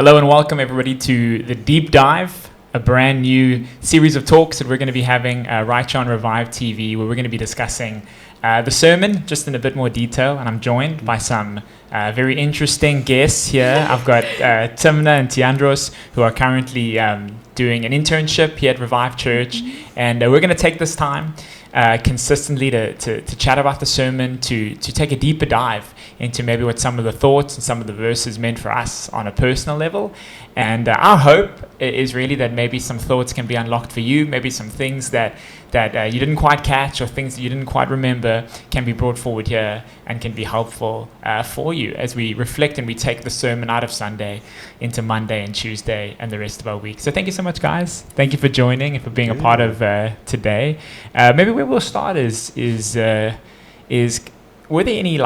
Hello and welcome everybody to the Deep Dive, a brand new series of talks that we're going to be having right here on Revive TV, where we're going to be discussing the sermon just in a bit more detail. And I'm joined by some very interesting guests here. I've got Timna and Tiandros, who are currently doing an internship here at Revive Church. And we're going to take this time consistently to chat about the sermon, to take a deeper dive into maybe what some of the thoughts and some of the verses meant for us on a personal level. And our hope is really that maybe some thoughts can be unlocked for you, maybe some things that you didn't quite catch or things that you didn't quite remember can be brought forward here and can be helpful for you as we reflect and we take the sermon out of Sunday into Monday and Tuesday and the rest of our week. So thank you so much, guys. Thank you for joining and for being a part of today. Maybe where we'll start is were there any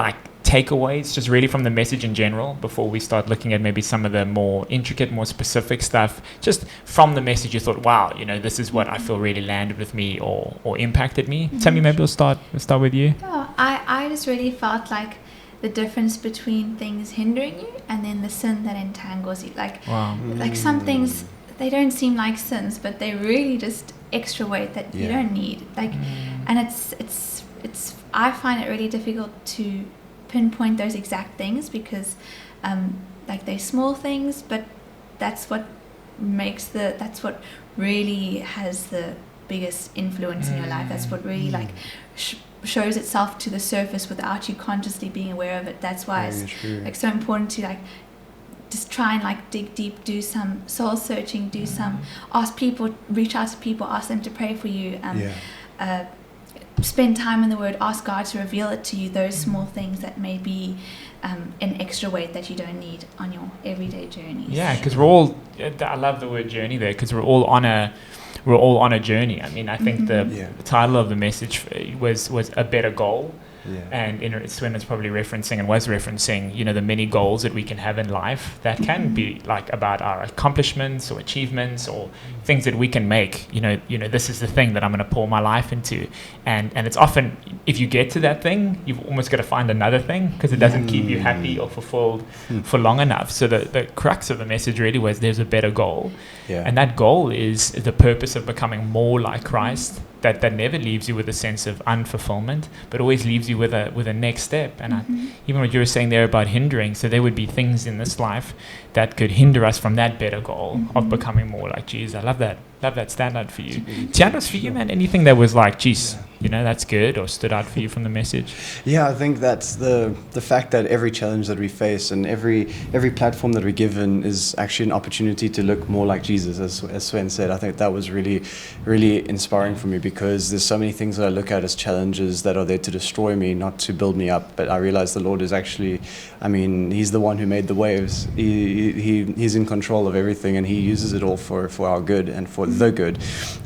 takeaways just really from the message in general before we start looking at maybe some of the more intricate, more specific stuff? Just from the message you thought, wow, this is what I feel really landed with me or impacted me. Tammy, maybe we'll start with you. Yeah, I just really felt like the difference between things hindering you and then the sin that entangles you. Like some things, they don't seem like sins, but they really just extra weight that you don't need. And it's I find it really difficult to pinpoint those exact things because they're small things, but that's what really has the biggest influence in your life. That's what really shows itself to the surface without you consciously being aware of it. That's why it's so important to just try and dig deep, do some soul searching, do some reach out to people, ask them to pray for you, spend time in the Word, ask God to reveal it to you, those small things that may be an extra weight that you don't need on your everyday journeys. Yeah, because I love the word journey there, because we're all on a journey. I mean, I think the title of the message was a better goal. Yeah. And Sven is probably referencing, the many goals that we can have in life that can be about our accomplishments or achievements or things that we can make. This is the thing that I'm going to pour my life into, and it's often, if you get to that thing, you've almost got to find another thing because it doesn't keep you happy or fulfilled for long enough. So the crux of the message really was there's a better goal, and that goal is the purpose of becoming more like Christ. That never leaves you with a sense of unfulfillment, but always leaves you with a next step. And even what you were saying there about hindering, so there would be things in this life that could hinder us from that better goal of becoming more like Jesus. I love that standout for you. Tiandros, for you, man, anything that was geez, that's good or stood out for you from the message? Yeah, I think that's the fact that every challenge that we face and every platform that we're given is actually an opportunity to look more like Jesus, as Sven said. I think that was really, really inspiring for me because there's so many things that I look at as challenges that are there to destroy me, not to build me up. But I realize the Lord is actually, He's the one who made the waves. He's in control of everything, and He uses it all for our good and for the good.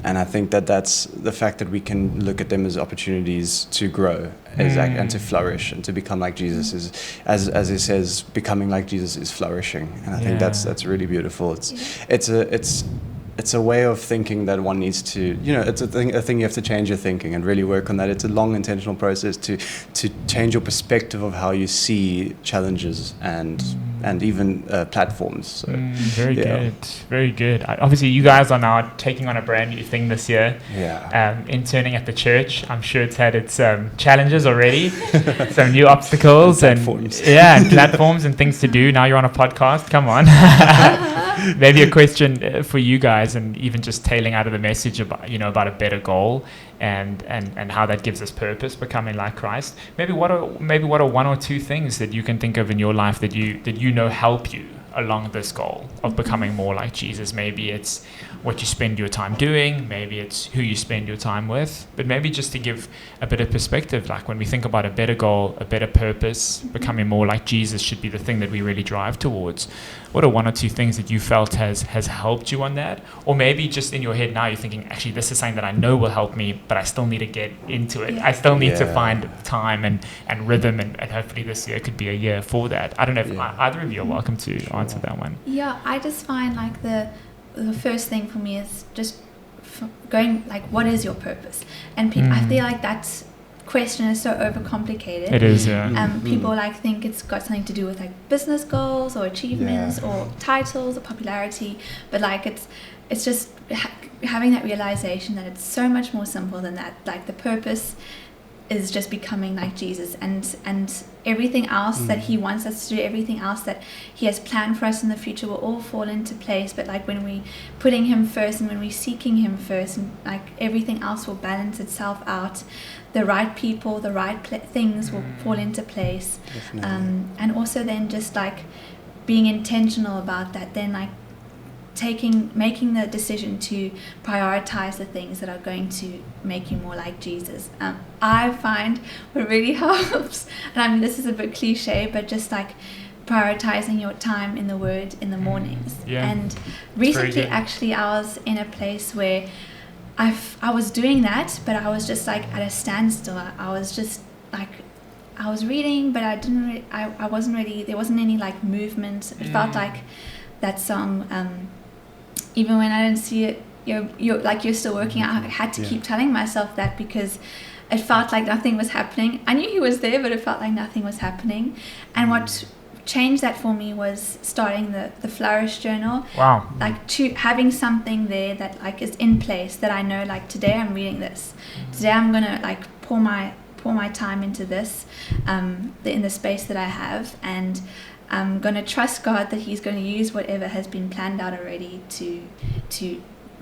And I think that's the fact that we can look at them as opportunities to grow and to flourish and to become like Jesus is, as it says, becoming like Jesus is flourishing. And I think that's really beautiful. It's a way of thinking that one needs to, it's a thing you have to change your thinking and really work on that. It's a long, intentional process to change your perspective of how you see challenges and even platforms. So, very good. Obviously, you guys are now taking on a brand new thing this year. Interning at the church. I'm sure it's had its challenges already, some new obstacles and platforms and things to do. Now you're on a podcast. Come on. Maybe a question for you guys, and even just tailing out of the message about a better goal and how that gives us purpose, becoming like Christ. Maybe what are one or two things that you can think of in your life that you know help you along this goal of becoming more like Jesus? Maybe it's what you spend your time doing, maybe it's who you spend your time with, but maybe just to give a bit of perspective, when we think about a better goal, a better purpose, becoming more like Jesus should be the thing that we really drive towards. What are one or two things that you felt has helped you on that? Or maybe just in your head now you're thinking, actually this is something that I know will help me, but I still need to get into it. I still need to find time and rhythm, and hopefully this year could be a year for that. I don't know if either of you are welcome to answer that one. Yeah, I just find the first thing for me is just going what is your purpose? And I feel like that's question is so overcomplicated. It is, yeah. People like think it's got something to do with like business goals or achievements or titles or popularity, but like it's just having that realization that it's so much more simple than that. Like the purpose is just becoming like Jesus, and everything else that he wants us to do, everything else that he has planned for us in the future will all fall into place. But like when we putting him first and when we seeking him first, and like everything else will balance itself out. The right people, the right things will fall into place. And also then just like being intentional about that, then like making the decision to prioritize the things that are going to make you more like Jesus. I find what really helps, and I mean this is a bit cliche, but just like prioritizing your time in the Word in the mornings. And recently actually I was in a place where I was doing that, but I was just like at a standstill. I was just like, I was reading, but I wasn't really, there wasn't any like movement. It felt like that song, even when I didn't see it, you're still working out. I had to keep telling myself that because it felt like nothing was happening. I knew he was there, but it felt like nothing was happening. And what changed that for me was starting the Flourish Journal. Wow. Like having something there that like is in place, that I know like today I'm reading this. Today I'm gonna like pour my time into this, in the space that I have, and I'm gonna trust God that he's gonna use whatever has been planned out already to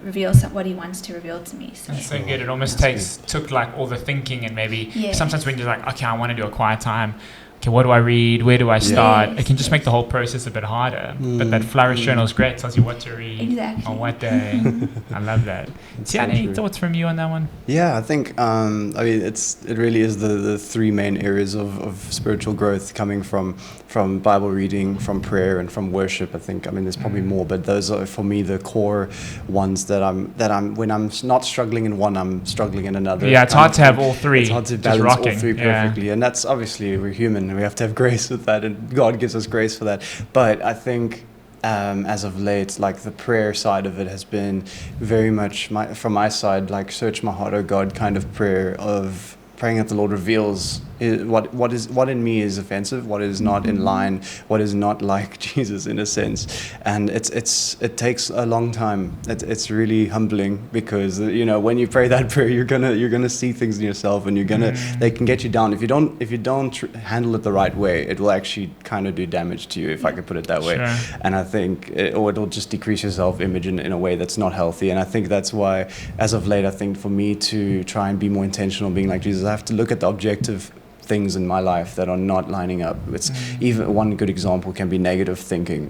reveal what he wants to reveal to me. So. That's so good. It almost took like all the thinking, and maybe sometimes when you're like, okay, I want to do a quiet time, okay, what do I read? Where do I start? It can just make the whole process a bit harder. But that Flourish Journal is great. It tells you what to read on what day. I love that. So any thoughts from you on that one? Yeah, I think, I mean, it really is the three main areas of spiritual growth, coming from Bible reading, from prayer, and from worship. I think, I mean, there's probably more, but those are for me the core ones that I'm when I'm not struggling in one, I'm struggling in another. Yeah, it's hard to have all three. It's hard to balance all three perfectly, and that's obviously, we're human and we have to have grace with that, and God gives us grace for that. But I think as of late, like the prayer side of it has been very much from my side, like search my heart, oh God, kind of prayer of praying that the Lord reveals what in me is offensive, what is not in line, what is not like Jesus in a sense. And it takes a long time. It's really humbling, because when you pray that prayer, you're gonna see things in yourself, and they can get you down. If you don't handle it the right way, it will actually kind of do damage to you, if I could put it that way. Sure. And I think it'll just decrease your self-image in a way that's not healthy. And I think that's why, as of late, I think for me to try and be more intentional, being like Jesus, I have to look at the objective things in my life that are not lining up. It's even one good example can be negative thinking.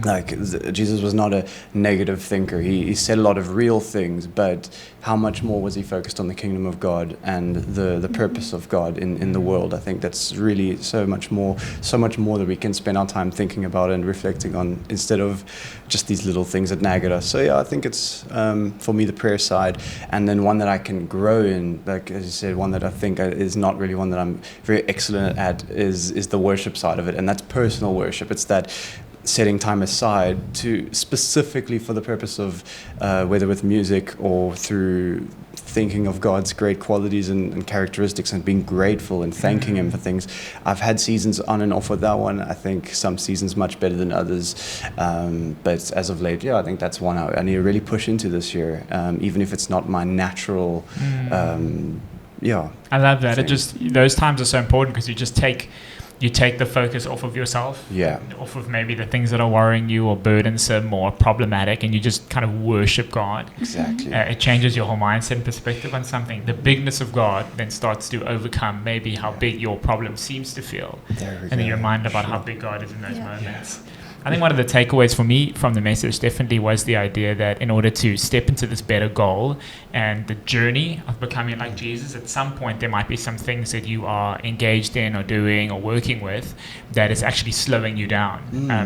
Like Jesus was not a negative thinker. He said a lot of real things, but how much more was he focused on the kingdom of God and the purpose of God in the world? I think that's really so much more that we can spend our time thinking about and reflecting on, instead of just these little things that nag at us. So yeah, I think it's for me the prayer side, and then one that I can grow in, like as you said, one that I think is not really one that I'm very excellent at is the worship side of it, and that's personal worship. It's that setting time aside to specifically for the purpose of whether with music or through thinking of God's great qualities and characteristics, and being grateful and thanking him for things. I've had seasons on and off with that one. I think some seasons much better than others, but as of late, I think that's one I need to really push into this year, even if it's not my natural I love that. Those times are so important, because you take the focus off of yourself, off of maybe the things that are worrying you or burdensome or problematic, and you just kind of worship God. Exactly. It changes your whole mindset and perspective on something. The bigness of God then starts to overcome maybe how big your problem seems to feel, and then you're reminded about how big God is in those moments. I think one of the takeaways for me from the message definitely was the idea that in order to step into this better goal and the journey of becoming like Jesus, at some point there might be some things that you are engaged in or doing or working with that is actually slowing you down.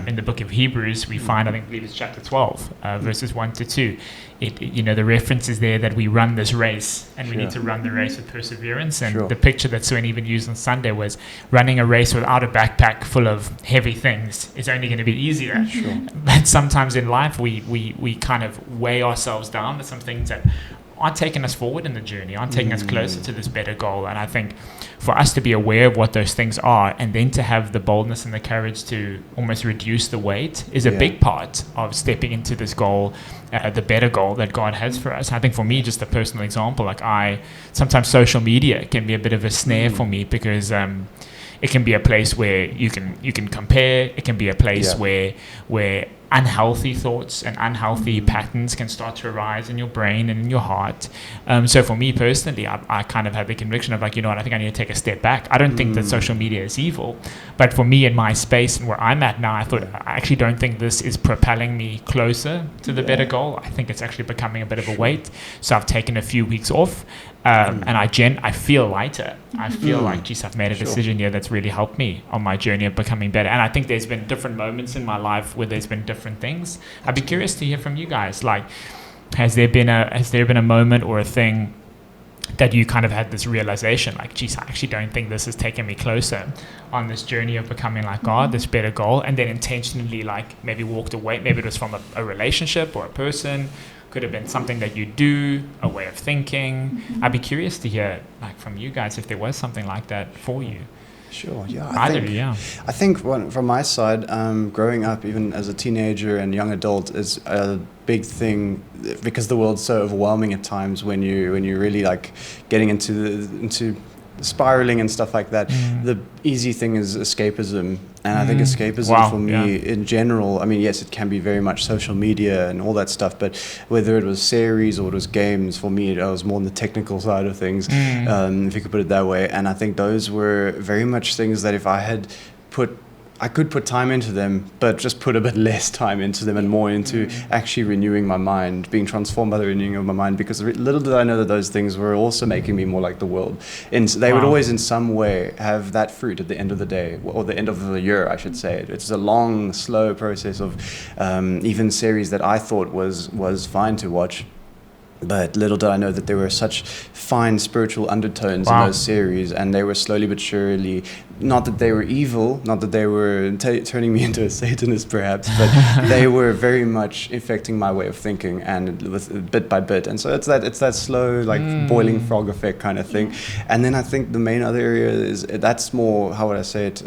In the book of Hebrews, we find, I believe it's chapter 12, verses 1 to 2. The reference is there that we run this race, and we need to run the race with perseverance. And the picture that Swen even used on Sunday was running a race without a backpack full of heavy things is only going to be easier. But sometimes in life we kind of weigh ourselves down with some things that aren't taking us forward in the journey, aren't taking us closer to this better goal. And I think for us to be aware of what those things are, and then to have the boldness and the courage to almost reduce the weight, is a big part of stepping into this goal, the better goal that God has for us. I think for me, just a personal example, like sometimes social media can be a bit of a snare for me, because it can be a place where you can compare. It can be a place where unhealthy thoughts and unhealthy patterns can start to arise in your brain and in your heart. So for me personally, I kind of had the conviction of like, you know what, I think I need to take a step back. I don't think that social media is evil, but for me in my space and where I'm at now, I thought, I actually don't think this is propelling me closer to the better goal. I think it's actually becoming a bit of a weight. So I've taken a few weeks off, and I feel lighter. I feel like, geez, I've made a decision here that's really helped me on my journey of becoming better. And I think there's been different moments in my life where there's been different things. I'd be curious to hear from you guys. Like, has there been a moment or a thing that you kind of had this realization, like, geez, I actually don't think this has taken me closer on this journey of becoming like God, this better goal, and then intentionally like maybe walked away? Maybe it was from a relationship or a person. Could have been something that you do, a way of thinking. I'd be curious to hear like from you guys if there was something like that for you. Sure, yeah. I think from my side, growing up, even as a teenager and young adult, is a big thing, because the world's so overwhelming at times when you're really like getting into spiraling and stuff like that. The easy thing is escapism, and I think escapism for me in general, I mean, yes, it can be very much social media and all that stuff, but whether it was series or it was games, for me I was more on the technical side of things, if you could put it that way. And I think those were very much things that if I could put time into them, but just put a bit less time into them and more into actually renewing my mind, being transformed by the renewing of my mind, because little did I know that those things were also making me more like the world. And they would always in some way have that fruit at the end of the day, or the end of the year, I should say. It's a long, slow process of even series that I thought was fine to watch. But little did I know that there were such fine spiritual undertones in those series, and they were slowly but surely, not that they were evil, not that they were turning me into a Satanist perhaps, but they were very much affecting my way of thinking, and with bit by bit. And so it's that slow, like boiling frog effect kind of thing. And then I think the main other area is, that's more, how would I say it,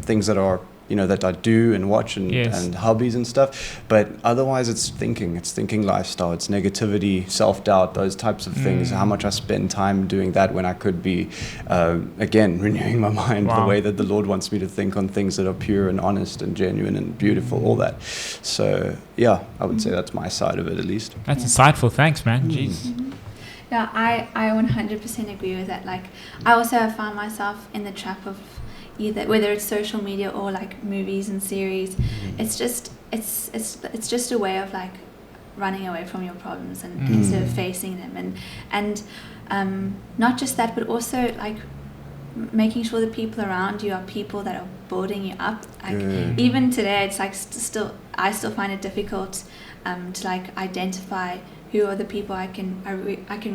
things that are, you know, that I do and watch and hobbies and stuff. But otherwise it's thinking lifestyle, it's negativity, self-doubt, those types of things. How much I spend time doing that when I could be, again, renewing my mind the way that the Lord wants me to think on things that are pure and honest and genuine and beautiful, all that. So, yeah, I would say that's my side of it at least. That's insightful. Thanks, man. Jeez. Yeah, I 100% agree with that. Like, I also have found myself in the trap of either, whether it's social media or like movies and series, it's just a way of like running away from your problems and instead of facing them, and not just that, but also like making sure the people around you are people that are building you up. Like even today, it's like I still find it difficult to like identify who are the people I can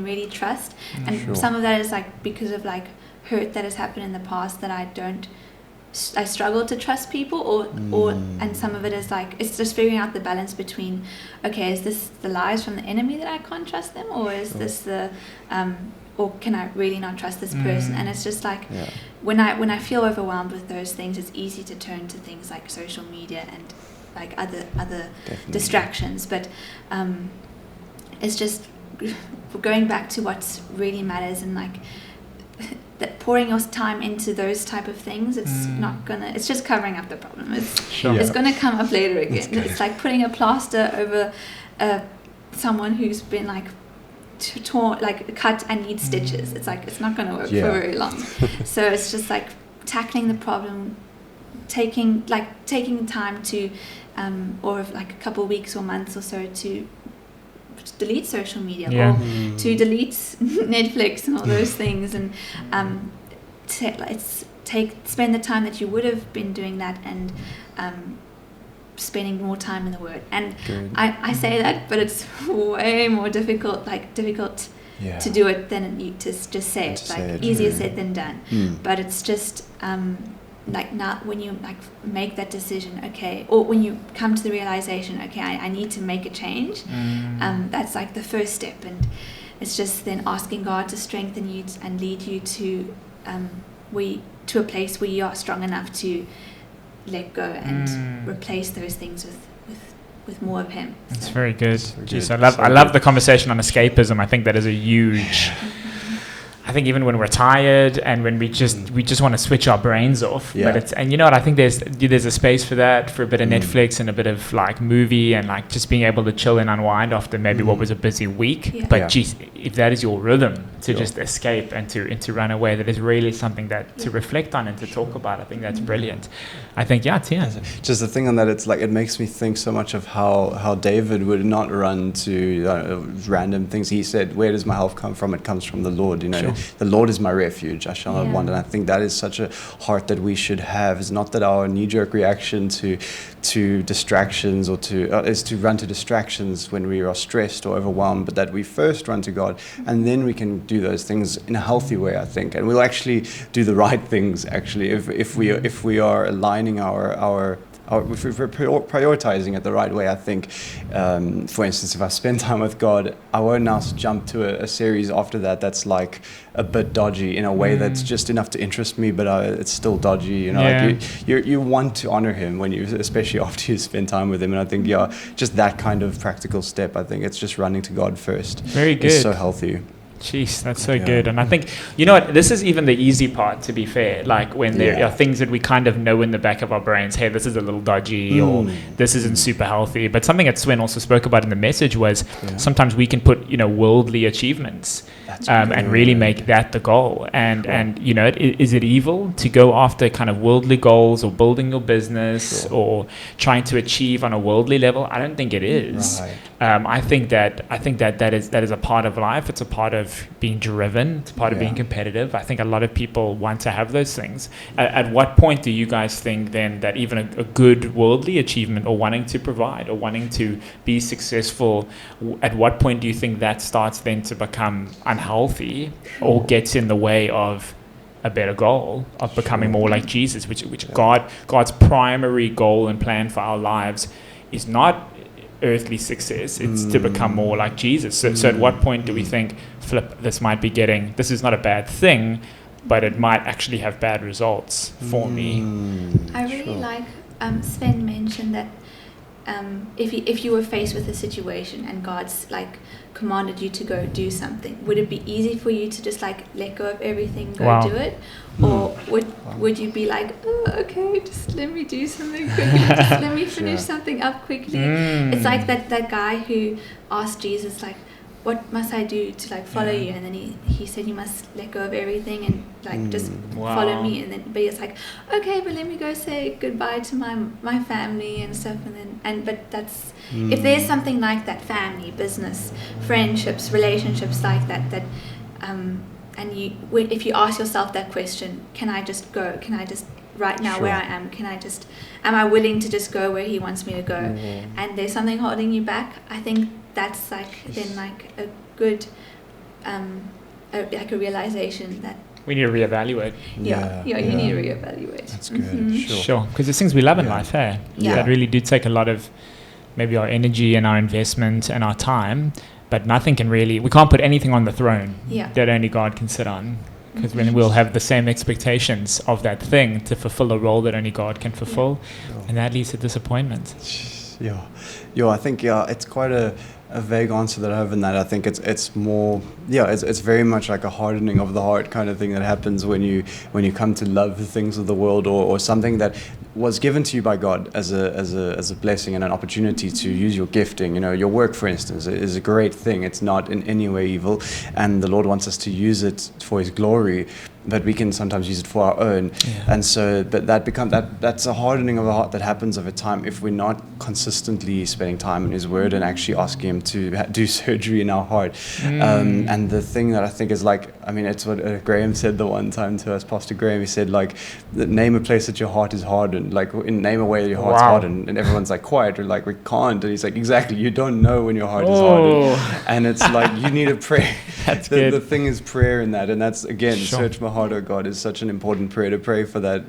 really trust, and some of that is like because of like hurt that has happened in the past that I struggle to trust people, or and some of it is like, it's just figuring out the balance between, okay, is this the lies from the enemy that I can't trust them, or is this the or can I really not trust this person? And it's just like when I feel overwhelmed with those things, it's easy to turn to things like social media and like other distractions, but it's just going back to what really matters, and like that pouring your time into those type of things, it's just covering up the problem. It's gonna come up later again. It's like putting a plaster over someone who's been like torn, like cut and needs stitches. It's like, it's not gonna work for very long. So it's just like tackling the problem, taking time to or like a couple of weeks or months or so to delete social media or to delete Netflix and all those things, and spend the time that you would have been doing that and spending more time in the Word. And I say that, but it's way more difficult to do it than to just say it. Like easier said than done. But it's just like now when you like make that decision, okay, or when you come to the realization, okay, I need to make a change, that's like the first step. And it's just then asking God to strengthen you and lead you to a place where you are strong enough to let go and replace those things with more of Him. That's very good. Jeez, I love the conversation on escapism. I think that is a huge. I think even when we're tired and when we just want to switch our brains off, but and you know what, I think there's a space for that, for a bit of Netflix and a bit of like movie and like just being able to chill and unwind after maybe what was a busy week. But geez, if that is your rhythm to just escape and to run away, that is really something that to reflect on and to talk about. I think that's brilliant. I think Tia. Just the thing on that, it's like it makes me think so much of how David would not run to random things. He said, "Where does my help come from? It comes from the Lord." You know. Sure. The Lord is my refuge, I shall not want. And I think that is such a heart that we should have. It's not that our knee-jerk reaction to distractions or is to run to distractions when we are stressed or overwhelmed, but that we first run to God, and then we can do those things in a healthy way, I think. And we'll actually do the right things, actually, if we are aligning if we're prioritizing it the right way. I think, for instance, if I spend time with God, I won't now jump to a series after that's like a bit dodgy in a way that's just enough to interest me, but it's still dodgy. You know, like you want to honor Him especially after you spend time with Him. And I think, just that kind of practical step. I think it's just running to God first. Very good. It's so healthy. Jeez, that's so good. And I think, you know what, this is even the easy part, to be fair. Like when there are things that we kind of know in the back of our brains, hey, this is a little dodgy or this isn't super healthy. But something that Sven also spoke about in the message was sometimes we can put, worldly achievements and really make that the goal. And is it evil to go after kind of worldly goals or building your business or trying to achieve on a worldly level? I don't think it is. Right. I think that is a part of life. It's a part of being driven. It's part of being competitive. I think a lot of people want to have those things. At what point do you guys think then that even a good worldly achievement or wanting to provide or wanting to be successful, at what point do you think that starts then to become unhealthy or gets in the way of a better goal of becoming more like Jesus, which God's primary goal and plan for our lives is not earthly success, it's to become more like Jesus. So at what point do we think, this is not a bad thing, but it might actually have bad results for me? I really like Sven mentioned that if you were faced with a situation and God's like commanded you to go do something, would it be easy for you to just like let go of everything, do it? Or would you be like, oh, okay, just let me do something quickly, just let me finish something up quickly? It's like that guy who asked Jesus, like, what must I do to like follow you? And then he said, you must let go of everything and like just follow me. And then but he's like, okay, but let me go say goodbye to my family and stuff. But that's if there's something like that, family, business, friendships, relationships like that and if you ask yourself that question, can I just go? Can I just right now where I am? Am I willing to just go where He wants me to go? And there's something holding you back. I think that's like then like a good like a realization that we need to reevaluate. You need to reevaluate. That's good. Sure, because there's things we love in life, hey? That really do take a lot of maybe our energy and our investment and our time, but we can't put anything on the throne that only God can sit on. Because then we'll have the same expectations of that thing to fulfill a role that only God can fulfill, and that leads to disappointment. I think it's quite a vague answer that I have in that. I think it's more it's very much like a hardening of the heart kind of thing that happens when you come to love the things of the world or something that was given to you by God as a blessing and an opportunity to use your gifting. Your work, for instance, is a great thing. It's not in any way evil, and the Lord wants us to use it for His glory. But we can sometimes use it for our own, and so but that's a hardening of the heart that happens over time if we're not consistently spending time in His Word and actually asking Him to do surgery in our heart. And the thing that I think is it's what Graham said the one time to us, Pastor Graham. He said name a place that your heart is hardened, name a way your heart's hardened, and everyone's like quiet or like we can't, and he's like exactly, you don't know when your heart is hardened, and it's like you need to pray. That's the thing is prayer in that, and that's again search my heart. heart, oh God, is such an important prayer to pray for that.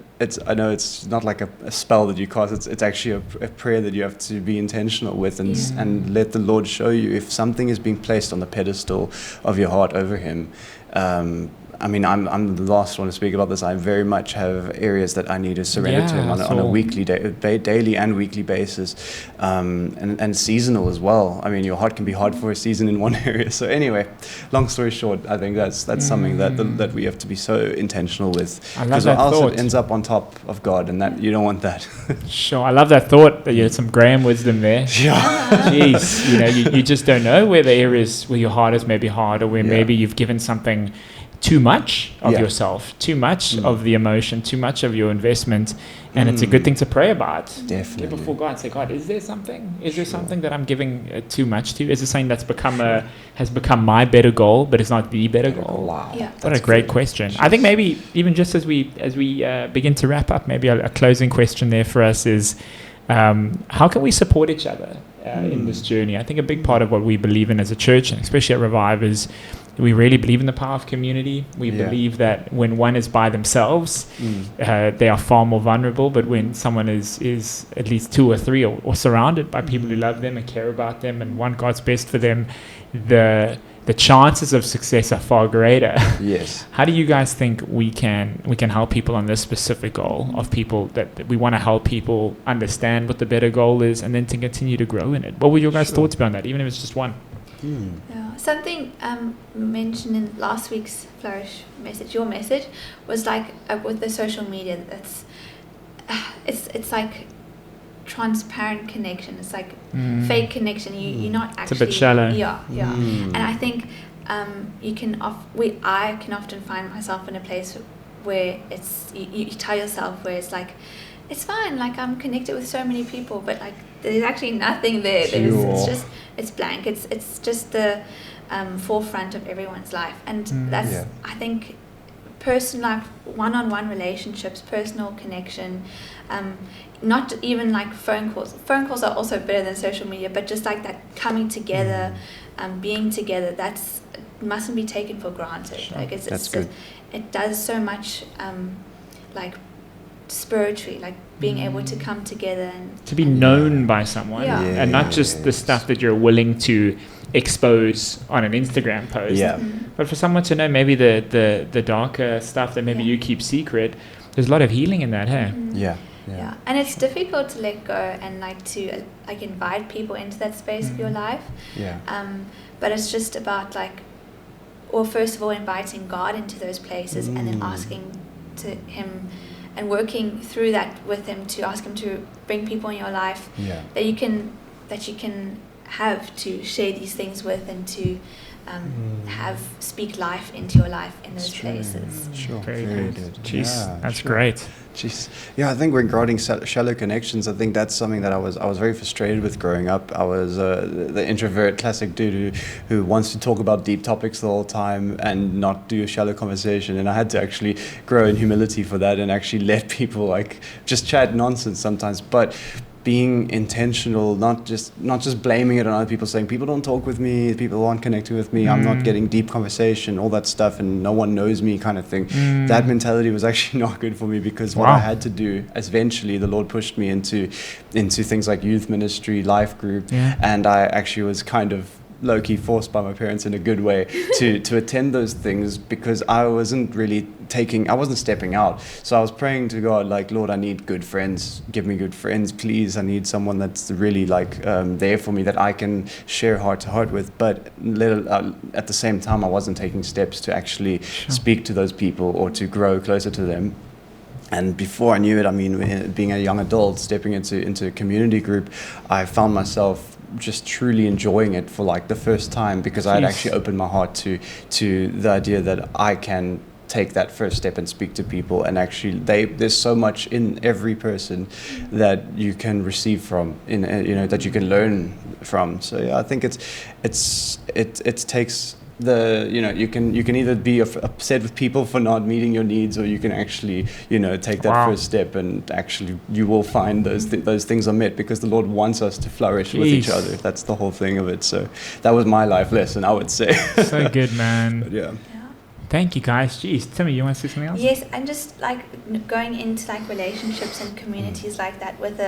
I know it's not like a spell that you cast. It's actually a prayer that you have to be intentional with and let the Lord show you if something is being placed on the pedestal of your heart over Him. I mean, I'm the last one to speak about this. I very much have areas that I need to surrender to Him on a weekly, daily and weekly basis, and seasonal as well. I mean, your heart can be hard for a season in one area. So anyway, long story short, I think that's something that we have to be so intentional with, because else it ends up on top of God, and that you don't want that. Sure, I love that thought. That you had some Graham wisdom there. Yeah. Jeez, you just don't know where the areas where your heart is maybe hard, or where maybe you've given something too much of yourself, too much of the emotion, too much of your investment, and it's a good thing to pray about. Definitely. Get before God and say, God, is there something that I'm giving too much to? Is there something that's has become my better goal, but it's not the better goal? Wow. Yeah. What a great question. I think maybe even just as we begin to wrap up, maybe a closing question there for us is, how can we support each other in this journey? I think a big part of what we believe in as a church, and especially at Revive, is we really believe in the power of community. We believe that when one is by themselves, they are far more vulnerable. But when someone is at least two or three or surrounded by people who love them and care about them and want God's best for them, the chances of success are far greater. Yes. How do you guys think we can help people on this specific goal of people that we want to help people understand what the better goal is, and then to continue to grow in it? What would your guys' thoughts be on that, even if it's just one? Yeah, something mentioned in last week's Flourish message, your message, was like with the social media, that's it's like transparent connection. It's like fake connection. You're not actually. It's a bit shallow. Yeah. And I think I can often find myself in a place where it's you tell yourself where it's like, it's fine, like I'm connected with so many people, but like there's actually nothing there. It's blank. It's just the forefront of everyone's life, and that's I think personal, like one-on-one relationships, personal connection, not even like phone calls. Phone calls are also better than social media, but just like that coming together, being together, that's mustn't be taken for granted. Sure. Like That's good. It does so much, like spiritually, like being able to come together and to be known by someone, and not just the stuff that you're willing to expose on an Instagram post, but for someone to know maybe the darker stuff that maybe you keep secret. There's a lot of healing in that, hey? Yeah, and it's difficult to let go and like to like invite people into that space of your life. But it's just about like, well, first of all, inviting God into those places, and then asking to Him and working through that with Him, to ask Him to bring people in your life that you can have to share these things with, and to speak life into your life in those places. Sure. Very good. Jeez, that's sure. great. Jeez. Yeah, I think regarding shallow connections, I think that's something that I was very frustrated with growing up. I was the introvert, classic dude who wants to talk about deep topics the whole time and not do a shallow conversation. And I had to actually grow in humility for that and actually let people like just chat nonsense sometimes, but being intentional, not just blaming it on other people, saying people don't talk with me, people aren't connecting with me, I'm not getting deep conversation, all that stuff, and no one knows me kind of thing. That mentality was actually not good for me, because what I had to do, eventually the Lord pushed me into things like youth ministry, life group, and I actually was kind of low-key forced by my parents in a good way to attend those things, because I wasn't stepping out. So I was praying to God, like, Lord, I need good friends. Give me good friends, please. I need someone that's really like there for me, that I can share heart to heart with. But at the same time, I wasn't taking steps to actually speak to those people or to grow closer to them. And before I knew it, I mean, being a young adult, stepping into a community group, I found myself just truly enjoying it for like the first time, because I had actually opened my heart to the idea that I can take that first step and speak to people, and actually there's so much in every person that you can receive from, that you can learn from. So yeah, I think it takes you can either be upset with people for not meeting your needs, or you can actually take that first step, and actually you will find those things are met, because the Lord wants us to flourish with each other. That's the whole thing of it. So that was my life lesson, I would say. So good, man. But Thank you, guys. Jeez, Timmy, you want to say something else? Yes, and just like going into like relationships and communities like that with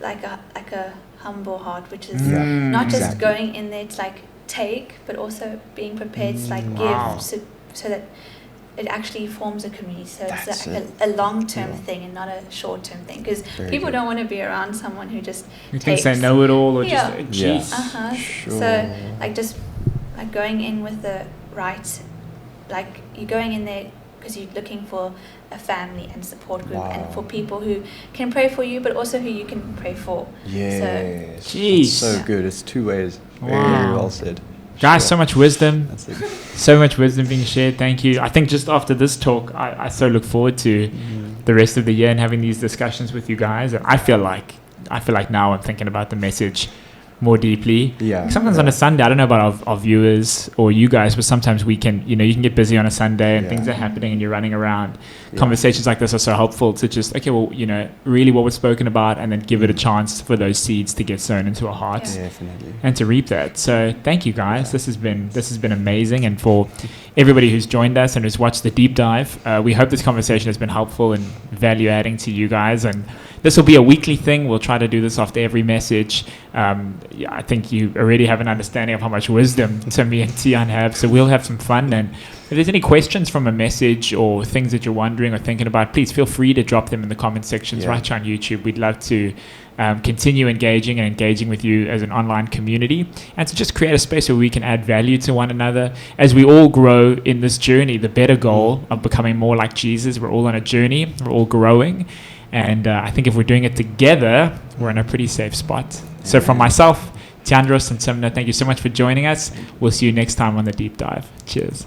like a humble heart, which is not just going in there to like take, but also being prepared to like give, so that it actually forms a community. So it's a long-term thing and not a short-term thing, because people don't want to be around someone who just thinks they know it all, or So like just like going in with the right, like you're going in there because you're looking for a family and support group and for people who can pray for you, but also who you can pray for. Yes. So good. It's two ways. Very well said. Guys, so much wisdom. So much wisdom being shared. Thank you. I think just after this talk, I so look forward to the rest of the year and having these discussions with you guys. I feel like now I'm thinking about the message more deeply. Sometimes on a Sunday, I don't know about our viewers or you guys, but sometimes we can, you can get busy on a Sunday and things are happening and you're running around. Conversations like this are so helpful to just, really what was spoken about, and then give it a chance for those seeds to get sown into our hearts and to reap that. So thank you, guys. This has been amazing. And for everybody who's joined us and who's watched the deep dive, we hope this conversation has been helpful and value adding to you guys. And this will be a weekly thing. We'll try to do this after every message. I think you already have an understanding of how much wisdom Timmy and Tian have, so we'll have some fun. And if there's any questions from a message or things that you're wondering or thinking about, please feel free to drop them in the comment sections right here on YouTube. We'd love to continue engaging with you as an online community, and to just create a space where we can add value to one another as we all grow in this journey, the better goal of becoming more like Jesus. We're all on a journey. We're all growing. And I think if we're doing it together, we're in a pretty safe spot. So from myself, Tiandros and Timna, thank you so much for joining us. We'll see you next time on The Deep Dive. Cheers.